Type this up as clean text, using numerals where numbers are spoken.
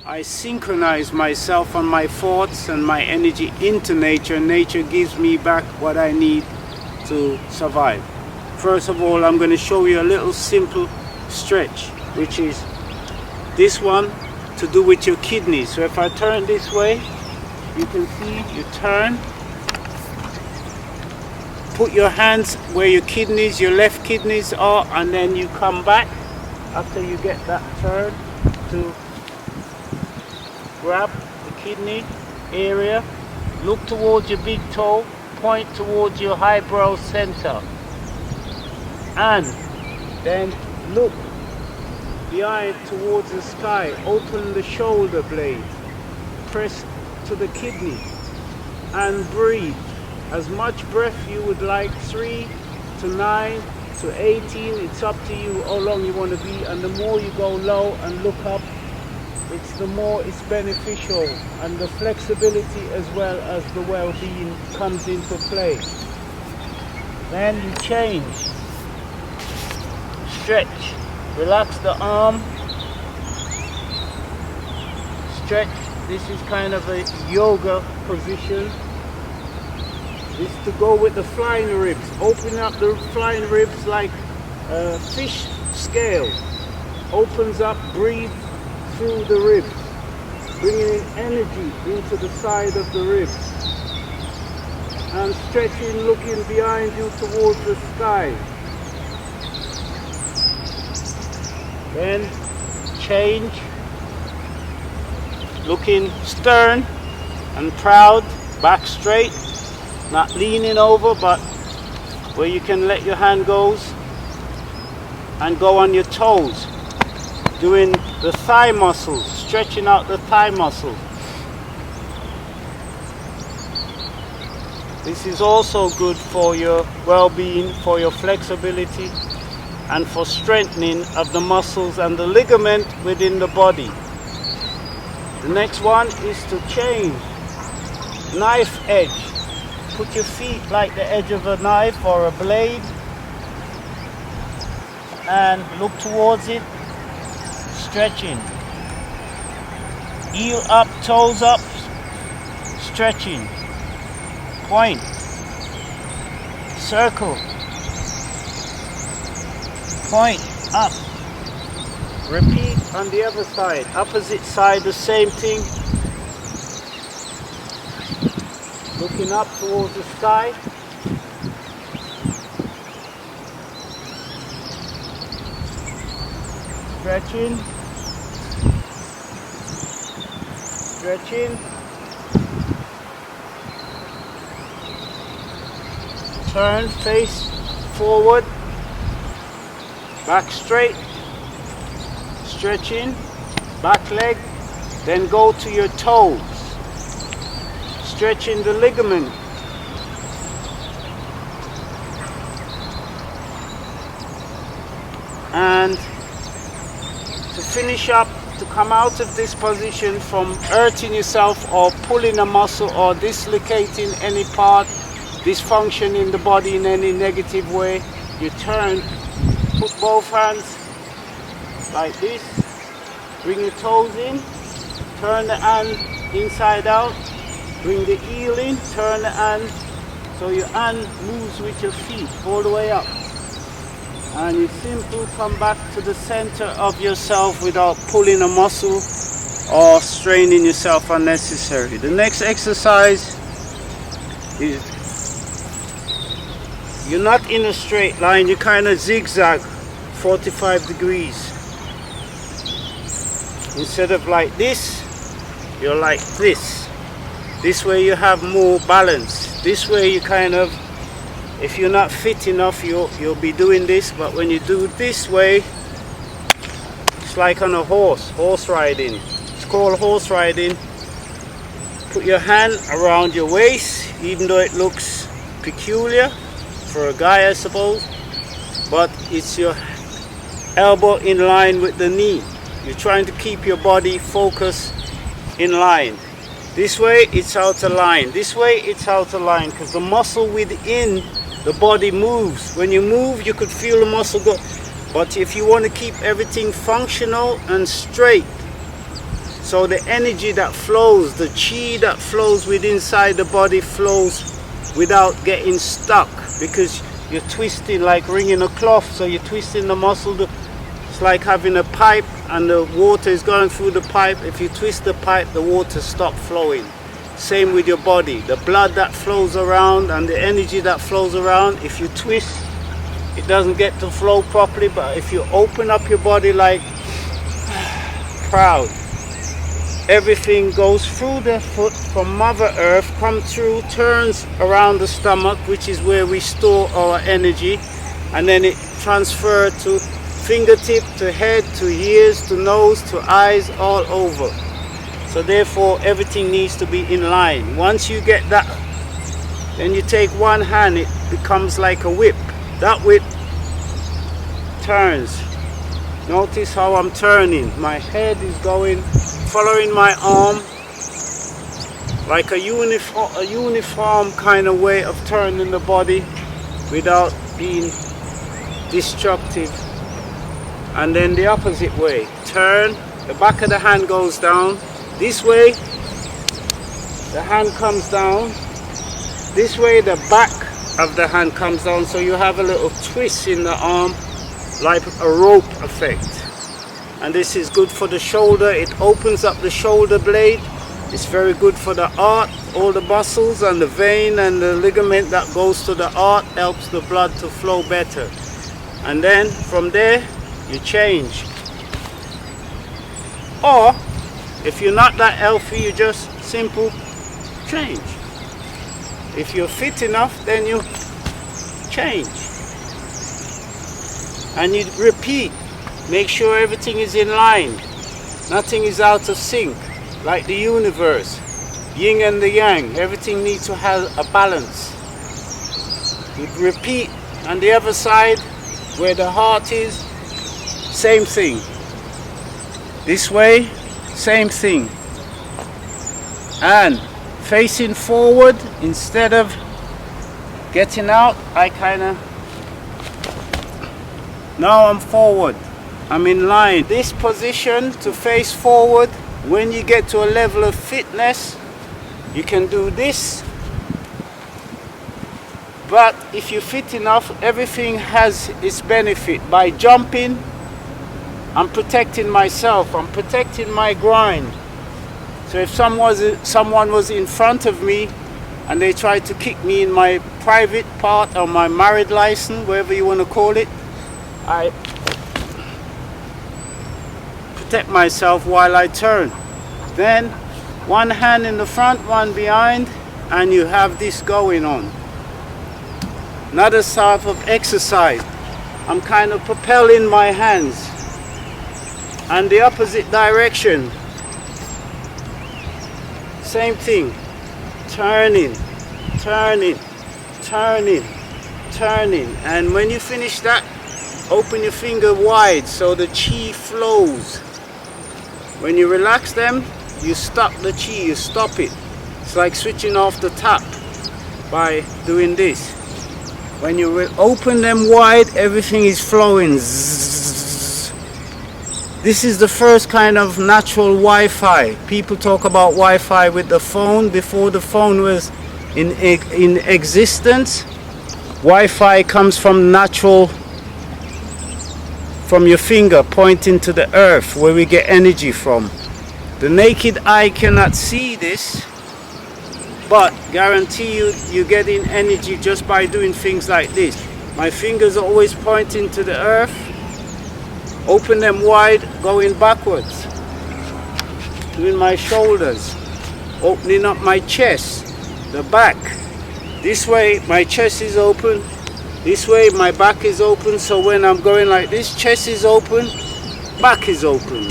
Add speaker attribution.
Speaker 1: I synchronize myself and my thoughts and my energy into nature. Nature gives me back what I need to survive. First of all, I'm going to show you a little simple stretch, which is this one to do with your kidneys. So if I turn this way, you can see you turn, put your hands where your kidneys, your left kidneys are, and then you come back after you get that turn to grab the kidney area, look towards your big toe, point towards your eyebrow center, and then look behind towards the sky, open the shoulder blade, press to the kidney and breathe as much breath you would like, 3 to 9 to 18, it's up to you how long you want to be, and the more you go low and look up, the more it's beneficial, and the flexibility as well as the well-being comes into play. Then you change, stretch, relax the arm, stretch. This is kind of a yoga position. This is to go with the flying ribs. Open up the flying ribs like a fish scale. Opens up, breathe through the ribs, bringing in energy into the side of the ribs, and stretching, looking behind you towards the sky. Then change, looking stern and proud, back straight, not leaning over, but where you can let your hand go and go on your toes, doing the thigh muscles, stretching out the thigh muscle. This is also good for your well-being, for your flexibility, and for strengthening of the muscles and the ligament within the body. The next one is to change, knife edge. Put your feet like the edge of a knife or a blade and look towards it, stretching. Heel up, toes up, stretching. Point, circle, point, up. Repeat on the other side, opposite side, the same thing. Looking up towards the sky. Stretching. Stretching. Turn, face forward. Back straight. Stretching. Back leg. Then go to your toes. Stretching the ligament. And to finish up, to come out of this position from hurting yourself or pulling a muscle or dislocating any part, dysfunction in the body in any negative way, you turn, put both hands like this, bring your toes in, turn the hand inside out, bring the heel in, turn the hand, so your hand moves with your feet all the way up. And you simply come back to the center of yourself without pulling a muscle or straining yourself unnecessarily. The next exercise is, you're not in a straight line, you kind of zigzag 45 degrees. Instead of like this, you're like this. This way you have more balance. This way you kind of, if you're not fit enough, you'll be doing this, but when you do this way, it's like on a horse riding. It's called horse riding. Put your hand around your waist, even though it looks peculiar for a guy, I suppose, but it's your elbow in line with the knee. You're trying to keep your body focused in line. This way it's out of line. This way it's out of line because the muscle within the body moves. When you move, you could feel the muscle go. But if you want to keep everything functional and straight, So the energy that flows, the chi that flows within inside the body flows without getting stuck, because you're twisting like wringing a cloth. So you're twisting the muscle. It's like having a pipe and the water is going through the pipe. If you twist the pipe, the water stops flowing. Same with your body. The blood that flows around and the energy that flows around, if you twist, it doesn't get to flow properly. But if you open up your body like proud, everything goes through the foot from Mother Earth, comes through, turns around the stomach, which is where we store our energy, and then it transfers to fingertip, to head, to ears, to nose, to eyes, all over. So therefore everything needs to be in line. Once you get that, then you take one hand, it becomes like a whip. That whip turns. Notice how I'm turning. My head is going, following my arm, like a uniform kind of way of turning the body without being destructive. And then the opposite way. Turn, the back of the hand goes down. This way, the hand comes down. This way, the back of the hand comes down. So you have a little twist in the arm, like a rope effect. And this is good for the shoulder. It opens up the shoulder blade. It's very good for the heart. All the muscles and the vein and the ligament that goes to the heart helps the blood to flow better. And then from there, you change. Or if you're not that healthy, you just simple change. If you're fit enough, then you change. And you repeat. Make sure everything is in line. Nothing is out of sync. Like the universe. Yin and the yang. Everything needs to have a balance. You repeat. On the other side, where the heart is, same thing. This way, same thing. And facing forward, instead of getting out, I now I'm forward. I'm in line. This position to face forward, when you get to a level of fitness, you can do this. But if you're fit enough, everything has its benefit. By jumping, I'm protecting myself. I'm protecting my grind. So if someone was in front of me and they tried to kick me in my private part or my married license, whatever you want to call it, I protect myself while I turn. Then one hand in the front, one behind, and you have this going on. Another type of exercise. I'm kind of propelling my hands and the opposite direction. Same thing. Turning, turning, turning, turning. And when you finish that, open your finger wide so the chi flows. When you relax them, you stop the chi, you stop it. It's like switching off the tap by doing this. When you will open them wide, everything is flowing. Zzz. This is the first kind of natural Wi-Fi. People talk about Wi-Fi with the phone. Before the phone was in existence, Wi-Fi comes from natural, from your finger pointing to the earth, where we get energy from. The naked eye cannot see this, but guarantee you're getting energy just by doing things like this. My fingers are always pointing to the earth. Open them wide, going backwards. Doing my shoulders. Opening up my chest, the back. This way my chest is open. This way my back is open. So when I'm going like this, chest is open, back is open.